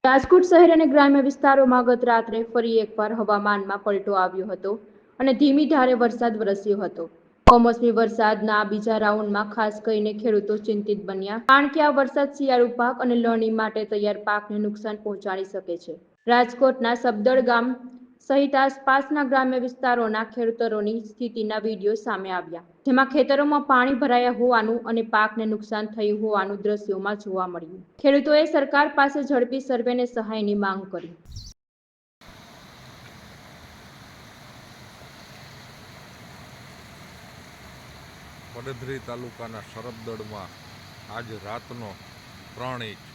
રાજકોટ શહેર અને ગ્રામ્ય વિસ્તારોમાં ગત રાત્રે ફરી એકવાર હવામાનમાં પલટો આવ્યો હતો અને ધીમી ધારે વરસાદ વરસ્યો હતો। કમોસમી વરસાદના બીજા રાઉન્ડમાં ખાસ કરીને ખેડૂતો ચિંતિત બન્યા, કારણ કે આ વરસાદ શિયાળુ પાક અને લણણી માટે તૈયાર પાકને નુકસાન પહોંચાડી શકે છે। રાજકોટના સબદળ ગામ સહિત આસપાસના ગ્રામ્ય વિસ્તારોના ખેડૂતોની સ્થિતિના વિડીયો સામે આવ્યા, જેમાં ખેતરોમાં પાણી ભરાયા હોવાનું અને પાકને નુકસાન થયું હોવાનું દ્રશ્યોમાં જોવા મળ્યું। ખેડૂતોએ સરકાર પાસે ઝડપી સર્વે અને સહાયની માંગ કરી। પડધરી તાલુકાના સરબદળમાં આજ રાતનો 3 ઇંચ